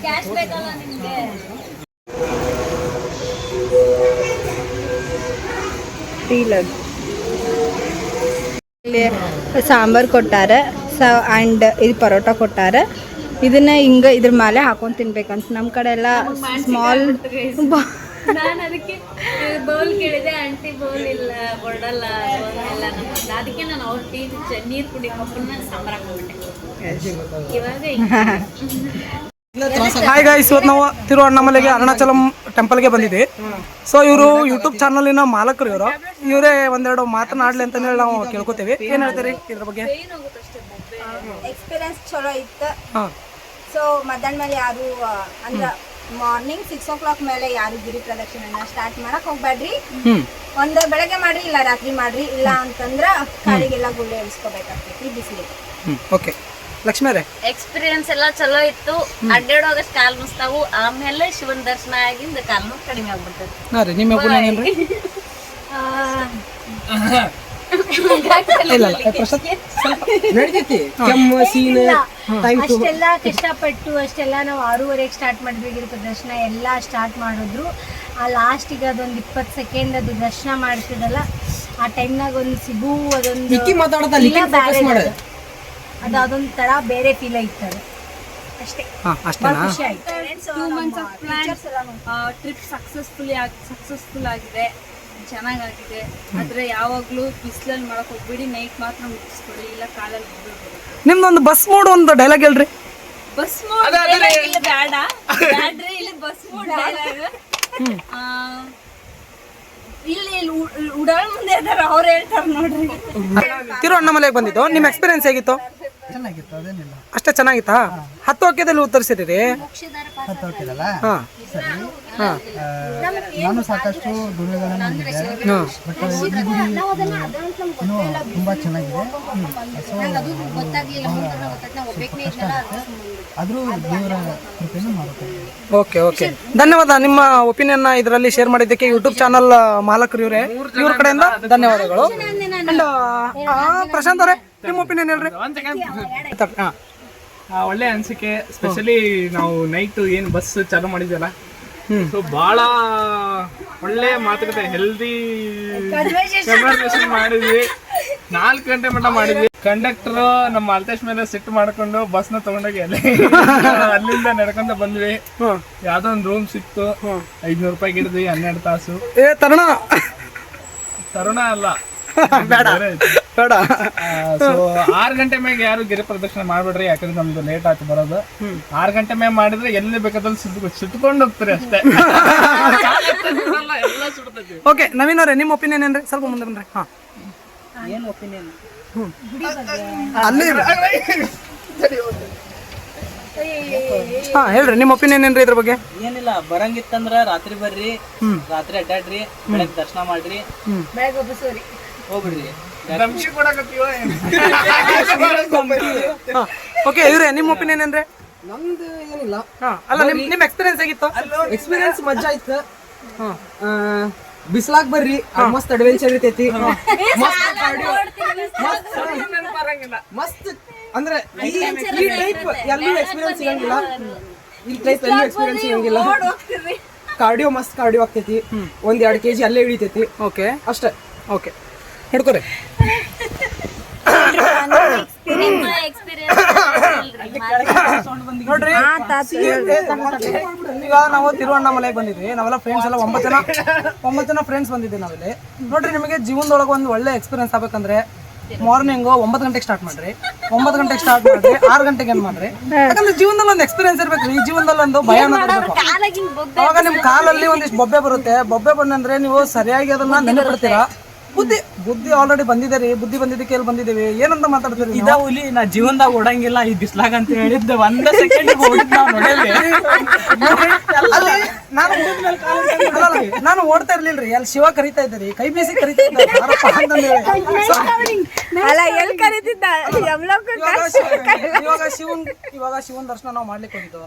ಕ್ಯಾಶ್ ಬೇಕಲ್ಲ ನಿಮಗೆ. ಟೀ ಲಡ್ಡು ಇಲ್ಲಿ ಸಾಂಬಾರು ಕೊಟ್ಟಾರ ಆ್ಯಂಡ್ ಇದು ಪರೋಟ ಕೊಟ್ಟಾರ. ಇದನ್ನ ಹಿಂಗೆ ಇದ್ರ ಮೇಲೆ ಹಾಕೊಂಡು ತಿನ್ಬೇಕಂತ. ನಮ್ಮ ಕಡೆ ಎಲ್ಲ ಸ್ಮಾಲ್ ನಾನು ಅದಕ್ಕೆ ಬೌಲ್ ಕೇಳಿದೆ, ಆಂಟಿ ಬೌಲ್ ಇಲ್ಲ ಕೊಡಲ್ಲ ಎಲ್ಲ ನಮ್ಗೆ. ಅದಕ್ಕೆ ನಾನು ಅವ್ರ ಟೀ ನೀರು ಕುಡಿಯೋಕೆ ಸಾಂಬಾರ್ ಹಾಕೊಂಡ್ಬಿಟ್ಟೆ. ಇವಾಗ ಹಾಯ್ ಗಾಯ್ಸ್, ಇವತ್ತು ನಾವು ತಿರುವಣ್ಣಾಮಲೆಗೆ ಅರುಣಾಚಲಂ ಟೆಂಪಲ್ಗೆ ಬಂದಿದ್ವಿ. ಸೊ ಇವರು ಯೂಟ್ಯೂಬ್ ಚಾನಲಿನ ಮಾಲಕರು. ಇವರೇ ಒಂದೆರಡು ಮಾತನಾಡ್ಲಿ ಅಂತ ಹೇಳಿ ನಾವು ಕೇಳ್ಕೊತೀವಿ. ಏನ್ ಹೇಳ್ತೀರಿ ಇದ್ರ ಬಗ್ಗೆ? ಎಕ್ಸ್ಪೀರಿಯನ್ಸ್ ಚಲೋ ಇತ್ತು. ಸೊ ಮಧ್ಯಾಹ್ನ ಮೇಲೆ ಯಾರು ಅಂದ್ರೆ ಮಾರ್ನಿಂಗ್ 6 o'clock ಮೇಲೆ ಯಾರು ಗಿರಿ ಪ್ರದಕ್ಷಿಣೆನ ಸ್ಟಾರ್ಟ್ ಮಾಡಕ್ ಹೋಗ್ಬೇಡ್ರಿ. ಒಂದ್ ಬೆಳಗ್ಗೆ ಮಾಡ್ರಿ ಇಲ್ಲ ರಾತ್ರಿ ಮಾಡ್ರಿ, ಇಲ್ಲ ಅಂತಂದ್ರ ಕಾಲಿಗೆಲ್ಲ ಗುಳ್ಳೆ ಇಳಿಸ್ಕೋಬೇಕಾಗ್ತೈತಿ ಬಿಸಿಲಿಗೆ. ಓಕೆ ಲಕ್ಷ್ಮೀ ಅವರೇ, ಎಕ್ಸ್ಪೀರಿಯನ್ಸ್ ಎಲ್ಲ ಚಲೋ ಇತ್ತು. ಅಡ್ಡಾಡುವಾಗ ಕಾಲ್ ನುಸ್ತಾವು, ಆಮೇಲೆ ಶಿವನ ದರ್ಶನ ಆಗಿಂದ ಕಾಲ್ ನೋವು ಕಡಿಮೆ ಆಗ್ಬಿಡ್ತದೆ. ಹಾಂ ರೀ, ನಿಮ್ಮ ಒಪಿನಿಯನ್ ಏನ್ರಿ? ಅಷ್ಟೆಲ್ಲ ಕಷ್ಟಪಟ್ಟು ಅಷ್ಟೆಲ್ಲ ನಾವು 6:30 ಸ್ಟಾರ್ಟ್ ಮಾಡಿದ್ವಿ ಗಿರಿ ಪ್ರದರ್ಶನ ಎಲ್ಲ ಸ್ಟಾರ್ಟ್ ಮಾಡಿದ್ರು. ಆ ಲಾಸ್ಟಿಗೆ ಅದೊಂದು 20 ಸೆಕೆಂಡ್ ಅದು ದರ್ಶನ ಮಾಡ್ತಿದ್ದಲ್ಲ, ಆ ಟೈಮ್ನಾಗ ಒಂದು ಸಿಗು ಅದೊಂದು ಅದು ಅದೊಂದು ತರ ಬೇರೆ ಫೀಲ್ ಐತೆ. ಅದು ಅಷ್ಟೇ, ಖುಷಿ ಆಯ್ತು. 2 months of plan trip successful ಆಗಿದೆ, ಚೆನ್ನಾಗಾಗಿದೆ. ಆದ್ರೆ ಯಾವಾಗ್ಲೂ ಬಿಸಿಲಲ್ಲಿ ಮಾಡಕ್ ಹೋಗ್ಬೇಡಿ, ನೈಟ್ ಮಾತ್ರ ಮುಗಿಸ್ಕೊಡಿ, ಇಲ್ಲ ಕಾಲಲ್ಲಿ ನಿಮ್ದೊಂದು ಬಸ್ ಮೋಡ್ ಒಂದು ಡೈಲಾಗ್ ಹೇಳ್ರಿ. ಬಸ್ ಮೋಡ್ ಇಲ್ಲ, ಬ್ಯಾಡ್ರಿ ಇಲ್ಲಿ ಬಸ್ ಮೋಡ್ ಡೈಲಾಗ್. ಇಲ್ಲಿ ಉಡಾಳ ಮುಂದೆ ಇದಾರೆ, ಅವ್ರು ಹೇಳ್ತಾರೆ ನೋಡ್ರಿ. ತಿರುವಣ್ಣಾಮಲೆಗೆ ಬಂದಿದ್ದು, ನಿಮ್ಮ ಎಕ್ಸ್ಪೀರಿಯನ್ಸ್ ಹೇಗಿತ್ತು? ಚೆನ್ನಾಗಿತ್ತು, ಅದೇನಿಲ್ಲ. ಅಷ್ಟೇ ಚೆನ್ನಾಗಿತ್ತಾ? 10 ವಾಕ್ಯದಲ್ಲಿ ಉತ್ತರಿಸಿರಿ. ಹತ್ತು ಹೋಗ್ತಿದಲ್ಲ ಹಾಂ ಸರಿ. ನಾನು ಸಾಕಷ್ಟು ಗುರುಗಳನ್ನು ನೋಡಿದ್ದೆ, ಬಟ್ ಈ ಗುಡಿ ಇನ್ನೂ ತುಂಬ ಚೆನ್ನಾಗಿದೆ. ಆದರೂ ದೇವರ ಕೃಪೆಯನ್ನು ಮಾಡುತ್ತೆ. ಓಕೆ ಓಕೆ, ಧನ್ಯವಾದ. ನಿಮ್ಮ ಒಪಿನಿಯನ್ ಇದರಲ್ಲಿ ಶೇರ್ ಮಾಡಿದ್ದಕ್ಕೆ ಯೂಟ್ಯೂಬ್ ಚಾನಲ್ ಮಾಲಕರು ಇವರೇ, ಇವ್ರ ಕಡೆಯಿಂದ ಧನ್ಯವಾದಗಳು. ಅಂಡ್ ಪ್ರಶಾಂತ್ ಅವರೇ, ನಿಮ್ಮ ಒಪಿನಿಯನ್ ಹೇಳ್ರಿ. ಒಳ್ಳೆ ಅನ್ಸಿಕೆ. ಸ್ಪೆಷಲಿ ನಾವು ನೈಟ್ ಏನು ಬಸ್ ಚಾಲು ಮಾಡಿದ್ವಲ್ಲ, ಸೊ ಬಹಳ ಒಳ್ಳೆ ಮಾತುಕತೆ, ಹೆಲ್ದಿ ಕನ್ವರ್ಸೇಷನ್ ಮಾಡಿದ್ವಿ. 4 ಗಂಟೆ ಮಟ್ಟ ಮಾಡಿದ್ವಿ. ಕಂಡಕ್ಟರ್ ನಮ್ಮ ಮಾಲ್ತೇಶ್ ಮೇಲೆ ಸಿಟ್ಟು ಮಾಡ್ಕೊಂಡು ಬಸ್ನ ತಗೊಂಡೋಗಿ ಅಲ್ಲಿಂದ ನಡ್ಕೊಂತ ಬಂದ್ವಿ. ಯಾವ್ದೋ ಒಂದು ರೂಮ್ ಸಿಕ್ತು, 500 ರೂಪಾಯಿ ಹಿಡಿದ್ವಿ, 12 ತಾಸು. ತರುಣ ಅಲ್ಲ, ಬೇಡ ಬೇಡ. ಸೊ 6 ಗಂಟೆ ಮ್ಯಾಗ ಯಾರು ಗಿರಿ ಪ್ರದಕ್ಷಿಣೆ ಮಾಡ್ಬಿಡ್ರಿ, ಯಾಕಂದ್ರೆ ನಮ್ದು ಲೇಟ್ ಆಯ್ತು ಬರೋದು. 6 ಗಂಟೆ ಮ್ಯಾಗ ಮಾಡಿದ್ರೆ ಎಲ್ಲಿ ಬೇಕಾದಲ್ಲಿ ಸುಟ್ಕೊಂಡು ಹೋಗ್ತಾರೆ ಅಷ್ಟೇ. ಎಲ್ಲ ಸುಡ್ತೈತಿ. ಓಕೆ, ನವೀನ್ ಅವರೇ, ನಿಮ್ಮ ಒಪಿನಿಯನ್ ಏನ್ರಿ? ಸ್ವಲ್ಪ ಮುಂದೆ ಬನ್ರಿ. ಹಾಂ, ಏನು ಒಪಿನಿಯನ್? ಅಲ್ಲಿ ಹಾಂ ಹೇಳ್ರಿ, ನಿಮ್ಮ ಒಪಿನಿಯನ್ ಏನ್ರಿ ಇದ್ರ ಬಗ್ಗೆ? ಏನಿಲ್ಲ, ಬರಂಗಿತ್ತಂದ್ರ ರಾತ್ರಿ ಬರ್ರಿ, ರಾತ್ರಿ ಅಡ್ಡಾಡ್ರಿ, ಬೆಳಗ್ಗೆ ದರ್ಶನ ಮಾಡ್ರಿ, ಬೆಳಗ್ಗೆ ಒಬ್ಬಸೋರಿ ಹೋಗ್ಬಿಡ್ರಿ. ಓಕೆ ಇವ್ರೆ, ನಿಮ್ಮ ಒಪಿನಿಯನ್ ಏನ್ರಿ? ನಮ್ದು ಏನಿಲ್ಲ. ಹಾಂ, ಅಲ್ಲ ನಿಮ್ಮ ಎಕ್ಸ್ಪೀರಿಯನ್ಸ್ ಆಗಿತ್ತು? ಎಕ್ಸ್ಪೀರಿಯನ್ಸ್ ಮಜಾ ಇತ್ತು. ಬಿಸ್ಲಾಗ್ ಬರ್ರಿ, ಮಸ್ತ್ ಅಡ್ವೆಂಚರ್ ಇರ್ತೈತಿ. ಮಸ್ತ್ ಅಂದ್ರೆ ಈ ಟೈಪ್ ಎಲ್ಲೂ ಎಕ್ಸ್ಪೀರಿಯನ್ಸ್ ಸಿಗಂಗಿಲ್ಲ. ಈ ಟೈಪ್ ಎಲ್ಲೂ ಎಕ್ಸ್ಪೀರಿಯನ್ಸ್ ಸಿಗಂಗಿಲ್ಲ. ಕಾರ್ಡಿಯೋ ಮಸ್ತ್ ಕಾರ್ಡಿಯೋ ಆಗ್ತೈತಿ. 1-2 kg ಅಲ್ಲೇ ಇಳಿತೈತಿ. ಓಕೆ ಅಷ್ಟೇ. ಓಕೆ, ಹಿಡ್ಕೊರಿ. ನೋಡ್ರಿ, ಈಗ ನಾವು ತಿರುವಣ್ಣಾಮಲೆಗೆ ಬಂದಿದ್ವಿ. ನಾವೆಲ್ಲ ಫ್ರೆಂಡ್ಸ್ ಎಲ್ಲ 9 ಜನ ಫ್ರೆಂಡ್ಸ್ ಬಂದಿದ್ವಿ ನಾವಿಲ್ಲಿ. ನೋಡ್ರಿ, ನಿಮಗೆ ಜೀವನದೊಳಗೆ ಒಂದು ಒಳ್ಳೆ ಎಕ್ಸ್ಪೀರಿಯನ್ಸ್ ಆಗ್ಬೇಕಂದ್ರೆ ಮಾರ್ನಿಂಗ್ 9 ಗಂಟೆಗೆ ಸ್ಟಾರ್ಟ್ ಮಾಡ್ರಿ, 9 ಗಂಟೆಗೆ ಸ್ಟಾರ್ಟ್ ಮಾಡ್ರಿ, 6 ಗಂಟೆಗೆ ಏನ್ ಮಾಡ್ರಿ. ಯಾಕಂದ್ರೆ ಜೀವನದಲ್ಲಿ ಒಂದು ಎಕ್ಸ್ಪೀರಿಯನ್ಸ್ ಇರ್ಬೇಕು. ಈ ಜೀವನದಲ್ಲಿ ಒಂದು ಭಯ ಅನ್ನೋದಿರ್ಬೇಕು. ಅವಾಗ ನಿಮ್ ಕಾಲಲ್ಲಿ ಒಂದಿಷ್ಟು ಬೊಬ್ಬೆ ಬರುತ್ತೆ. ಬೊಬ್ಬೆ ಬಂದಂದ್ರೆ ನೀವು ಸರಿಯಾಗಿ ಅದನ್ನ ನೆನಪಿಡ್ತೀರಾ. ಬುದ್ಧಿ ಆಲ್ರೆಡಿ ಬಂದಿದೆ ರೀ. ಬುದ್ಧಿ ಬಂದಿದ್ದಕ್ಕೆ ಎಲ್ಲಿ ಬಂದಿದ್ದೀವಿ, ಏನಂತ ಮಾತಾಡ್ತೀರಿ? ಇದ ಹುಲಿ ನಾ ಜೀವನದಾಗ ಓಡಂಗಿಲ್ಲ ಈ ಬಿಸ್ಲಾಗ ಅಂತ ಹೇಳಿದ್ದ 1 ಸೆಕೆಂಡ್ ಓಡಿದ್ ನಾವು ನೋಡಲ್ಲಿ. ನಾನು ಅಲ್ಲಲ್ಲ, ನಾನು ಓಡ್ತಾ ಇರ್ಲಿಲ್ರಿ, ಅಲ್ಲಿ ಶಿವ ಕರಿತಾ ಇದ್ದೀರಿ, ಕೈ ಬೀಸಿ ಕರಿತಾ ಇದ್ದ ಯಾರಪ್ಪ ಅಂತಂದೇಳಿ. ಅಲ್ಲ ಎಲ್ಲಿ ಕರೀತಿದ್ದ ಇವಾಗ ಶಿವನ್ ದರ್ಶನ ನಾವು ಮಾಡ್ಲಿಕ್ಕೆ ಹೋಗಿದ್ದು,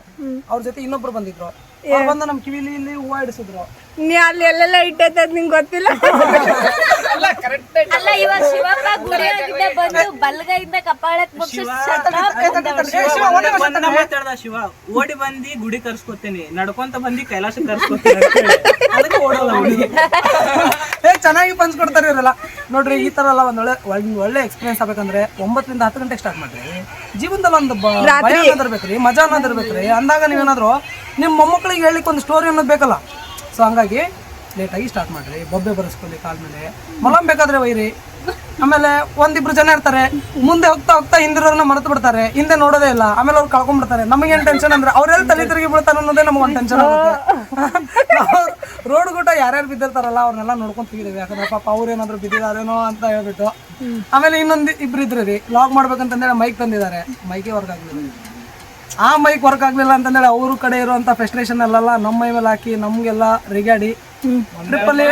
ಅವ್ರ ಜೊತೆ ಇನ್ನೊಬ್ರು ಬಂದಿದ್ರು, ಅವ್ರು ಬಂದು ನಮ್ ಕಿವಿಲಿ ಇಲ್ಲಿ ಹೂವ ಇಡಿಸಿದ್ರು. ನೀ ಅಲ್ಲಿ ಎಲ್ಲೆಲ್ಲ ಇಟ್ಟೈತದ್ ನಿಂಗೆ ಗೊತ್ತಿಲ್ಲ. ಅಲ್ಲ ಇವಾಗ ಶಿವಪ್ಪ ಗುಡಿಯಾಗಿದ್ದ ಬಂದು ಬಲ್ಗೈಯಿಂದ ಕಪಾಳಕ್ ಮುಗಿಸಿ ಮಾತಾಡ್ದ ಶಿವ, ಓಡಿ ಬಂದಿ ಗುಡಿ ಕರ್ಸ್ಕೊತೀನಿ, ನಡ್ಕೊಂತ ಬಂದಿ ಕೈಲಾಸ ಕರ್ಸ್ಕೊತೀನಿ ಅದಕ್ಕೆ ಓಡಲ್ಲ ಹುಡುಗಿ. ಚೆನ್ನಾಗಿ ಪಂಚ್ ಕೊಡ್ತಾರೆ ಇವರೆಲ್ಲ. ನೋಡ್ರಿ ಈ ತರ ಎಲ್ಲ ಒಳ್ಳೆ ಎಕ್ಸ್ಪೀರಿಯನ್ಸ್ ಆಗ್ಬೇಕಂದ್ರೆ 9 ರಿಂದ 10 ಗಂಟೆಗೆ ಸ್ಟಾರ್ಟ್ ಮಾಡ್ರಿ. ಜೀವನದಲ್ಲಿ ಒಂದು ಭಯ ಅನ್ನೋದಿರ್ಬೇಕ್ರಿ, ಮಜಾ ಅನ್ನೋದಿರ್ಬೇಕ್ರಿ. ಅಂದಾಗ ನೀವೇನಾದ್ರು ನಿಮ್ಮ ಮೊಮ್ಮಕ್ಕಳಿಗೆ ಹೇಳಲಿಕ್ಕೆ ಒಂದು ಸ್ಟೋರಿ ಅನ್ನೋದು ಬೇಕಲ್ಲ. ಸೊ ಹಂಗಾಗಿ ಲೇಟಾಗಿ ಸ್ಟಾರ್ಟ್ ಮಾಡ್ರಿ. ಬೊಬ್ಬೆ ಬರೆಸ್ಕೊಳ್ಳಿ ಕಾಲ ಮೇಲೆ, ಮಲಮ್ ಬೇಕಾದ್ರೆ ಒಯ್ರಿ. ಆಮೇಲೆ ಒಂದಿಬ್ರು ಜನ ಇರ್ತಾರೆ, ಮುಂದೆ ಹೋಗ್ತಾ ಹೋಗ್ತಾ ಹಿಂದಿರೋರನ್ನ ಮರೆತು ಬಿಡ್ತಾರೆ, ಹಿಂದೆ ನೋಡೋದೇ ಇಲ್ಲ. ಆಮೇಲೆ ಅವ್ರು ಕಳ್ಕೊಂಡ್ಬಿಡ್ತಾರೆ. ನಮಗೇನು ಟೆನ್ಷನ್ ಅಂದ್ರೆ ಅವ್ರೆಲ್ಲ ತಲೆ ತಿರುಗಿ ಬಿಡ್ತಾರೆ ಅನ್ನೋದೇ ನಮ್ಗೆ ಒಂದು ಟೆನ್ಷನ್ ಆಗುತ್ತೆ. ರೋಡ್ ಗೂಟ ಯಾರ್ಯಾರು ಬಿದ್ದಿರ್ತಾರಲ್ಲ ಅವ್ರನ್ನೆಲ್ಲ ನೋಡ್ಕೊಂತ ಹೋಗಿದ್ದೀವಿ. ಯಾಕಂದ್ರೆ ಪಾಪ ಅವ್ರೇನಾದ್ರು ಬಿದ್ದಿದಾರೇನೋ ಅಂತ ಹೇಳ್ಬಿಟ್ಟು. ಆಮೇಲೆ ಇನ್ನೊಂದು ಇಬ್ರು ಇದ್ರು ರೀ, ಲಾಗ್ ಮಾಡ್ಬೇಕಂತಂದೇಳಿ ಮೈಕ್ ತಂದಿದ್ದಾರೆ, ಮೈಕೇ ವರ್ಕ್ ಆಗ್ಲಿಲ್ಲ. ಆ ಮೈಕ್ ವರ್ಕ್ ಆಗ್ಲಿಲ್ಲ ಅಂತಂದೇಳಿ ಅವ್ರ ಕಡೆ ಇರುವಂತ ಫ್ರಸ್ಟ್ರೇಷನ್ ಅಲ್ಲೆಲ್ಲ ನಮ್ಮ ಮೈ ಮೇಲೆ ಹಾಕಿ ನಮ್ಗೆಲ್ಲ ರಿಗಾಡಿ ಟ್ರಿಪ್ಪಲ್ಲಿ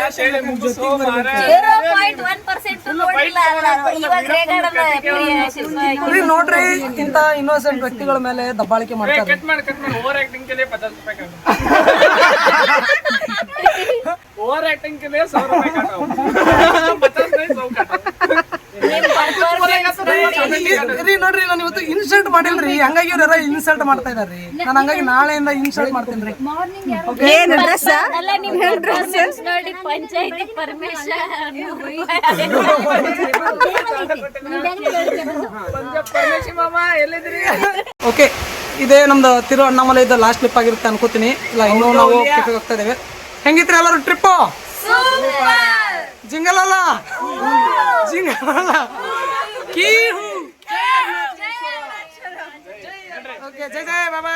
ನೋಡ್ರಿ, ಇಂತ ಇನ್ನೋಸೆಂಟ್ ವ್ಯಕ್ತಿಗಳ ಮೇಲೆ ದಬ್ಬಾಳಿಕೆ ಮಾಡ್ತಾರೆ. ओवर एक्टिंग के लिए 50 रुपए काटो, ओवर एक्टिंग के लिए 100 रुपए काटो, 50 नहीं 100 काटो. ನೋಡ್ರಿ, ನಾನು ಇವತ್ತು ಇನ್ಸಲ್ಟ್ ಮಾಡಿಲ್ರಿ, ಹಂಗಾಗಿ ಇವರೆಲ್ಲ ಇನ್ಸಲ್ಟ್ ಮಾಡ್ತಾ ಇದಾರ್ರಿ. ನಾನು ಹಂಗಾಗಿ ನಾಳೆಯಿಂದ ಇನ್ಸಲ್ಟ್ ಮಾಡ್ತೀನಿ. ಏನು ಡ್ರೆಸ್ ಅಲ್ಲ ನಿಮ್ ಡ್ರೆಸ್ ನೋಡಿ ಪಂಚಾಯತಿ ಪರ್ಮಿಷನ್ ಓಕೆ, ಇದೇ ನಮ್ದು ತಿರುವಣ್ಣಾಮಲೈದ ಲಾಸ್ಟ್ ಟ್ರಿಪ್ ಆಗಿರುತ್ತೆ ಅನ್ಕೋತೀನಿ. ಇಲ್ಲ ಇನ್ನೂ ನಾವು ಕೆಫೆಗೆ ಹೋಗ್ತಾ ಇದ್ದೇವೆ. ಹೆಂಗಿತ್ರಿ ಎಲ್ಲರೂ ಟ್ರಿಪ್ಪು? ಜಿಂಗಲಲ್ಲ ಜಿಂಗಲಲ್ಲ ಕೀ ಓಕೆ, ಜೈ ಜೈ ಬಾಬಾ.